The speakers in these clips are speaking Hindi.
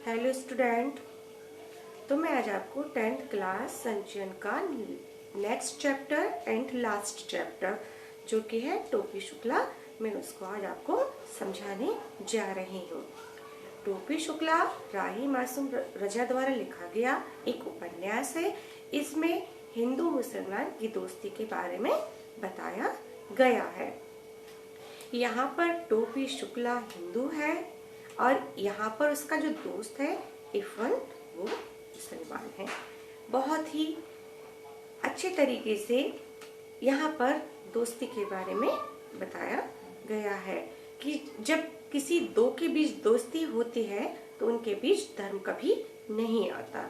Hello student. तो मैं आज आपको 10th क्लास संचयन का next chapter and last chapter जो कि है टोपी शुक्ला, मैं उसको आज आपको समझाने जा रही हूँ। टोपी शुक्ला राही मासूम रजा द्वारा लिखा गया एक उपन्यास है। इसमें हिंदू मुसलमान की दोस्ती के बारे में बताया गया है। यहाँ पर टोपी शुक्ला हिंदू है और यहाँ पर उसका जो दोस्त है इरफान, वो मुसलमान है। बहुत ही अच्छे तरीके से यहाँ पर दोस्ती के बारे में बताया गया है कि जब किसी दो के बीच दोस्ती होती है तो उनके बीच धर्म कभी नहीं आता।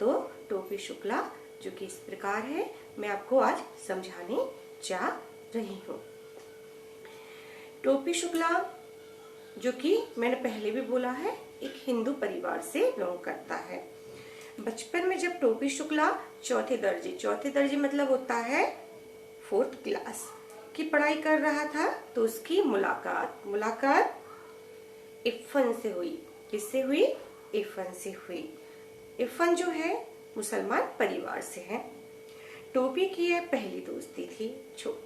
तो टोपी शुक्ला जो कि इस प्रकार है, मैं आपको आज समझाने जा रही हूँ। टोपी शुक्ला जो कि मैंने पहले भी बोला है, एक हिंदू परिवार से बिलोंग करता है। बचपन में जब टोपी शुक्ला चौथे दर्जे मतलब होता है 4th क्लास की पढ़ाई कर रहा था तो उसकी मुलाकात इरफान से हुई। किससे हुई? इरफान से हुई। इरफान जो है मुसलमान परिवार से है। टोपी की यह पहली दोस्ती थी।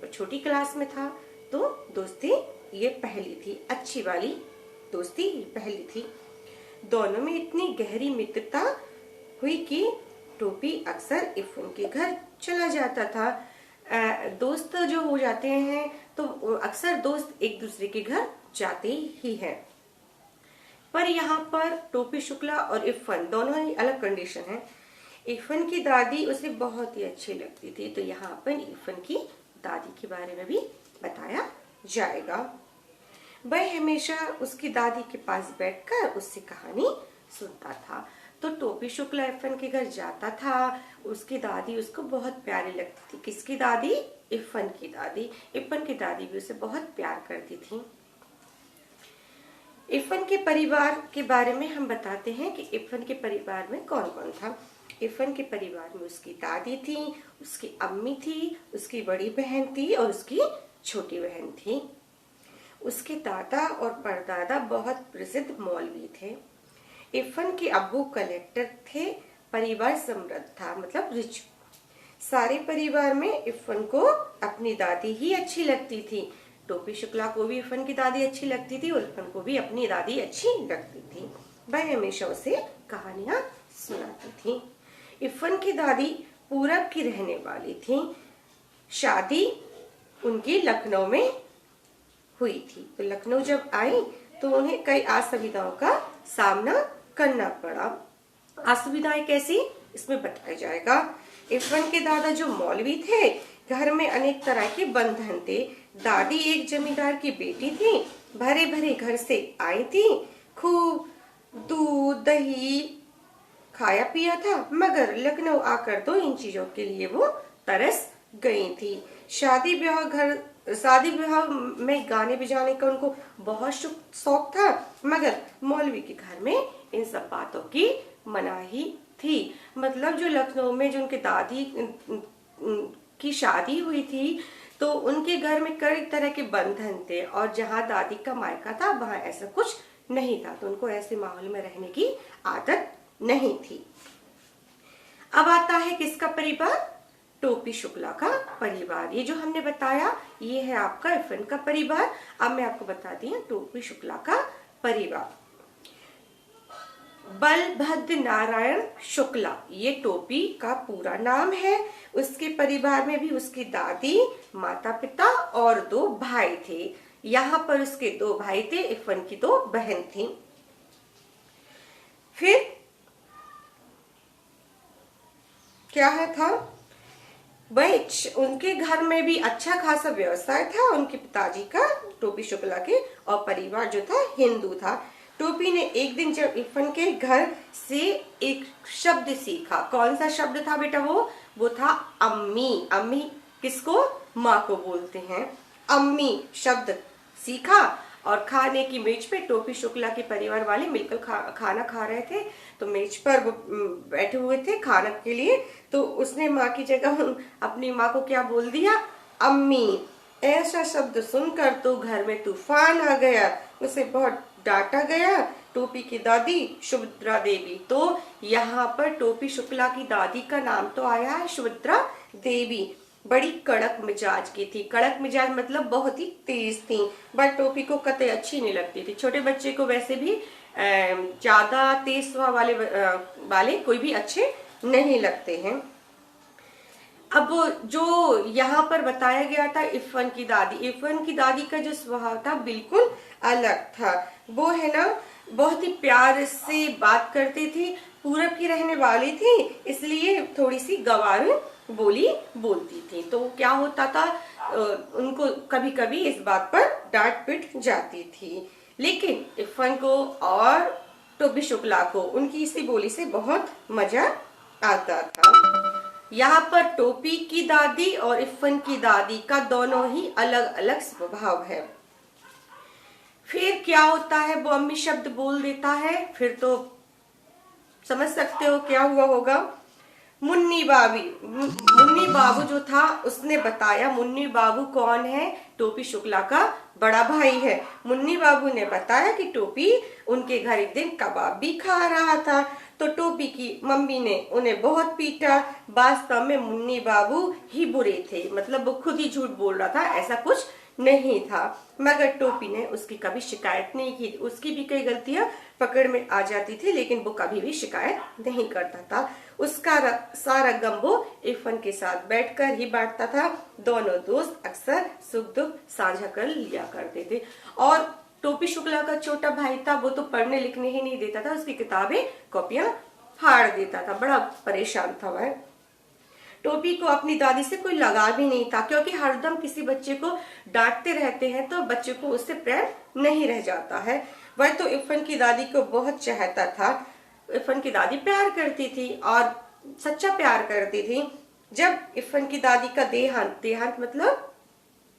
छोटी क्लास में था तो दोस्ती ये पहली थी, अच्छी वाली दोस्ती पहली थी। दोनों में इतनी गहरी मित्रता हुई कि टोपी अक्सर इरफान के घर चला जाता था। दोस्त जो हो जाते हैं तो अक्सर दोस्त एक दूसरे के घर जाते ही हैं। पर यहाँ पर टोपी शुक्ला और इरफान दोनों ही अलग कंडीशन है। इरफान की दादी उसे बहुत ही अच्छी लगती थी, तो यहाँ पर इरफान की दादी के बारे में भी बताया जाएगा। वह हमेशा उसकी दादी के पास बैठकर उससे कहानी सुनता था। तो टोपी शुक्ला इरफान के घर जाता था। उसकी दादी उसको बहुत प्यारी लगती थी। किसकी दादी? इरफान की दादी। इरफान की दादी भी उसे बहुत प्यार करती थी। इरफान के परिवार के बारे में हम बताते हैं कि इरफान के परिवार में कौन कौन था। इरफान के परिवार में उसकी दादी थी, उसकी अम्मी थी, उसकी बड़ी बहन थी और उसकी छोटी बहन थी। उसके दादा और परदादा बहुत प्रसिद्ध मौलवी थे। इरफान के अब्बू कलेक्टर थे। परिवार समृद्ध था, मतलब रिच। सारे परिवार में इरफान को अपनी दादी ही अच्छी लगती थी। टोपी शुक्ला को भी इरफान की दादी अच्छी लगती थी और इरफान को भी अपनी दादी अच्छी लगती थी। वह हमेशा उसे कहानियां सुनाती थी। इरफान की दादी पूरब की रहने वाली थी। शादी उनकी लखनऊ में हुई थी। तो लखनऊ जब आई तो उन्हें कई असुविधाओं का सामना करना पड़ा। असुविधाएं कैसी, इसमें बताया जाएगा। इरफान के दादा जो मौलवी थे, घर में अनेक तरह के बंधन थे। दादी एक जमींदार की बेटी थी, भरे भरे घर से आई थी। खूब दूध दही खाया पिया था, मगर लखनऊ आकर तो इन चीजों के लिए वो तरस गई थी। शादी ब्याह में गाने बजाने का उनको बहुत शौक था, मगर मौलवी के घर में इन सब बातों की मनाही थी। मतलब जो लखनऊ में जो उनके दादी की शादी हुई थी तो उनके घर में कई तरह के बंधन थे और जहाँ दादी का मायका था वहाँ ऐसा कुछ नहीं था, तो उनको ऐसे माहौल में रहने की आदत नहीं थी। अब आता है किसका परिवार? टोपी शुक्ला का परिवार। ये जो हमने बताया ये है आपका इरफान का परिवार। अब मैं आपको बताती हूँ टोपी शुक्ला का परिवार। बलभद्र नारायण शुक्ला, ये टोपी का पूरा नाम है। उसके परिवार में भी उसकी दादी, माता पिता और 2 भाई थे। यहाँ पर उसके 2 भाई थे, इरफान की 2 बहन थी। फिर क्या है था, वह उनके घर में भी अच्छा खासा व्यवसाय था उनके पिताजी का, टोपी शुक्ला के, और परिवार जो था हिंदू था। टोपी ने एक दिन जब इरफान के घर से एक शब्द सीखा। कौन सा शब्द था बेटा? वो था अम्मी। अम्मी किसको? माँ को बोलते हैं। अम्मी शब्द सीखा और खाने की मेज पे टोपी शुक्ला के परिवार वाले मिलकर खाना खा रहे थे। तो मेज पर वो बैठे हुए थे खाने के लिए, तो उसने माँ की जगह अपनी माँ को क्या बोल दिया? अम्मी। ऐसा शब्द सुनकर तो घर में तूफान आ गया। उसे बहुत डांटा गया टोपी की दादी सुभद्रा देवी। तो यहाँ पर टोपी शुक्ला की दादी का नाम तो आया है सुभद्रा देवी। बड़ी कड़क मिजाज की थी। कड़क मिजाज मतलब बहुत ही तेज थी, बट टोपी को कतई अच्छी नहीं लगती थी। छोटे बच्चे को वैसे भी ज्यादा तेज स्वभाव वाले कोई भी अच्छे नहीं लगते हैं। अब जो यहाँ पर बताया गया था इरफान की दादी का जो स्वभाव था बिल्कुल अलग था। वो है ना बहुत ही प्यार से बात करती थी, पूरब की रहने वाली थी, इसलिए थोड़ी सी गंवार बोली बोलती थी। तो क्या होता था, उनको कभी कभी इस बात पर डांट पिट जाती थी। लेकिन इरफान को और टोपी शुक्ला को उनकी इसी बोली से बहुत मजा आता था। यहाँ पर टोपी की दादी और इरफान की दादी का दोनों ही अलग अलग स्वभाव है। फिर क्या होता है, वो अम्मी शब्द बोल देता है, फिर तो समझ सकते हो क्या हुआ होगा। मुन्नी बाबू जो था उसने बताया। मुन्नी बाबू कौन है? टोपी शुक्ला का बड़ा भाई है। मुन्नी बाबू ने बताया कि टोपी उनके घर एक दिन कबाब भी खा रहा था, तो टोपी की मम्मी ने उन्हें बहुत पीटा। वास्तव में मुन्नी बाबू ही बुरे थे, मतलब वो खुद ही झूठ बोल रहा था, ऐसा कुछ नहीं था। मगर टोपी ने उसकी कभी शिकायत नहीं की। उसकी भी कई गलतियां पकड़ में आ जाती थी, लेकिन वो कभी भी शिकायत नहीं करता था। उसका सारा गम वो इरफान के साथ बैठकर ही बांटता था। दोनों दोस्त अक्सर सुख दुख साझा कर लिया करते थे। और टोपी शुक्ला का छोटा भाई था, वो तो पढ़ने लिखने ही नहीं देता था, उसकी किताबें कॉपियां फाड़ देता था। बड़ा परेशान था वह। टोपी को अपनी दादी से कोई लगाव भी नहीं था, क्योंकि हरदम किसी बच्चे को डांटते रहते हैं तो बच्चे को उससे प्रेम नहीं रह जाता है। वह तो इरफान की दादी को बहुत चाहता था। इरफान की दादी प्यार करती थी और सच्चा प्यार करती थी। जब इरफान की दादी का देहांत मतलब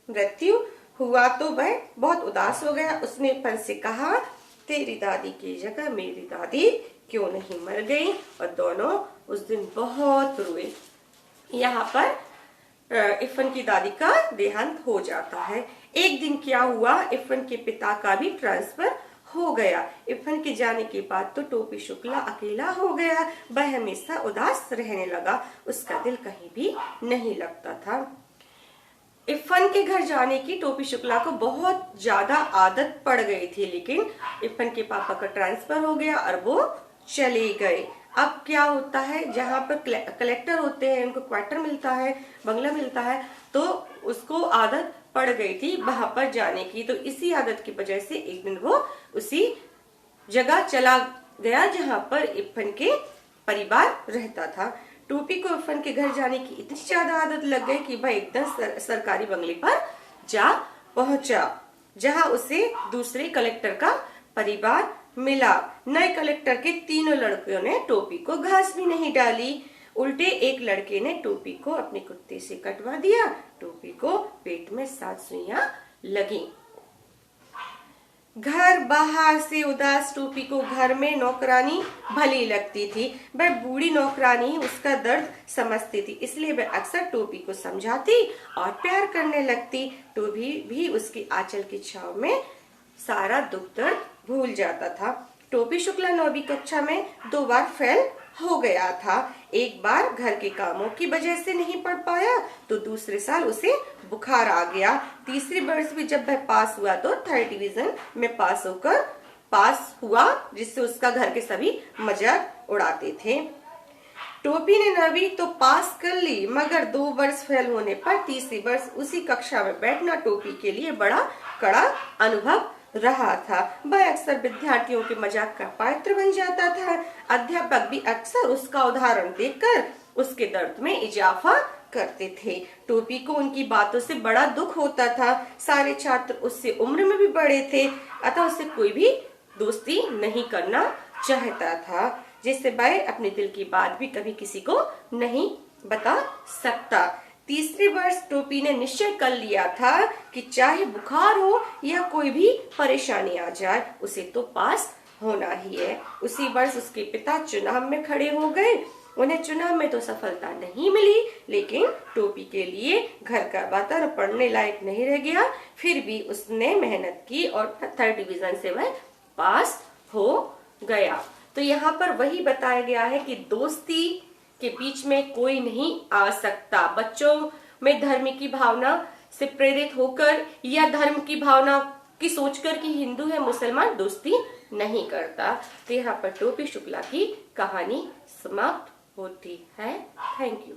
मृत्यु हुआ तो वह बहुत उदास हो गया। उसने इरफान से कहा, तेरी दादी की जगह मेरी दादी क्यों नहीं मर गई? और दोनों उस दिन बहुत रोए। यहाँ पर इरफान की दादी का देहांत हो जाता है। एक दिन क्या हुआ, इरफान के पिता का भी ट्रांसफर हो गया। इरफान के जाने के बाद तो टोपी शुक्ला अकेला हो गया। वह हमेशा उदास रहने लगा, उसका दिल कहीं भी नहीं लगता था। इरफान के घर जाने की टोपी शुक्ला को बहुत ज्यादा आदत पड़ गई थी, लेकिन इरफान के पापा का ट्रांसफर हो गया और वो चले गए। अब क्या होता है, जहाँ पर कलेक्टर होते हैं उनको क्वार्टर मिलता है, बंगला मिलता है, तो उसको आदत पड़ गई थी वहां पर जाने की। तो इसी आदत की वजह से एक दिन वो उसी जगह चला गया जहाँ पर इरफान के परिवार रहता था। टोपी को इरफान के घर जाने की इतनी ज्यादा आदत लग गई कि वह एकदम सरकारी बंगले पर जा पहुंचा, जहां उसे दूसरे कलेक्टर का परिवार मिला। नए कलेक्टर के तीनों लड़कियों ने टोपी को घास भी नहीं डाली, उल्टे एक लड़के ने टोपी को अपने कुत्ते से कटवा दिया। टोपी को पेट में 7 सुइयां लगी। घर बाहर से उदास टोपी को घर में नौकरानी भली लगती थी। वह बूढ़ी नौकरानी उसका दर्द समझती थी, इसलिए वह अक्सर टोपी को समझाती और प्यार करने लगती। टोपी भी उसकी आंचल की छाव में सारा दुख दर्द भूल जाता था। टोपी शुक्ला 9वीं कक्षा में 2 बार फेल हो गया था। एक बार घर के कामों की वजह से नहीं पढ़ पाया, तो दूसरे साल उसे बुखार आ गया। तीसरे वर्ष भी जब वह पास हुआ तो 3rd डिवीजन में पास हुआ, जिससे उसका घर के सभी मजाक उड़ाते थे। टोपी ने 9वीं तो पास कर ली, मगर 2 वर्ष फेल होने पर तीसरी वर्ष उसी कक्षा में बैठना टोपी के लिए बड़ा कड़ा अनुभव रहा था। वह अक्सर विद्यार्थियों के मजाक का पात्र बन जाता था। अध्यापक भी अक्सर उसका उदाहरण देखकर उसके दर्द में इजाफा करते थे। टोपी को उनकी बातों से बड़ा दुख होता था। सारे छात्र उससे उम्र में भी बड़े थे, अतः उससे कोई भी दोस्ती नहीं करना चाहता था, जिससे वह अपने दिल की बात भी कभी किसी को नहीं बता सकता। तीसरे वर्ष टोपी ने निश्चय कर लिया था कि चाहे बुखार हो या कोई भी परेशानी आ जाए, उसे तो पास होना ही है। उसी वर्ष उसके पिता चुनाव में खड़े हो गए। उन्हें चुनाव में तो सफलता नहीं मिली, लेकिन टोपी के लिए घर का वातावरण पढ़ने लायक नहीं रह गया। फिर भी उसने मेहनत की और 3rd डिवीजन से वह पास हो गया। तो यहाँ पर वही बताया गया है कि दोस्ती के बीच में कोई नहीं आ सकता। बच्चों में धर्म की भावना से प्रेरित होकर या धर्म की भावना की सोचकर कि हिंदू है मुसलमान दोस्ती नहीं करता। तो यहाँ पर टोपी शुक्ला की कहानी समाप्त होती है। Thank you.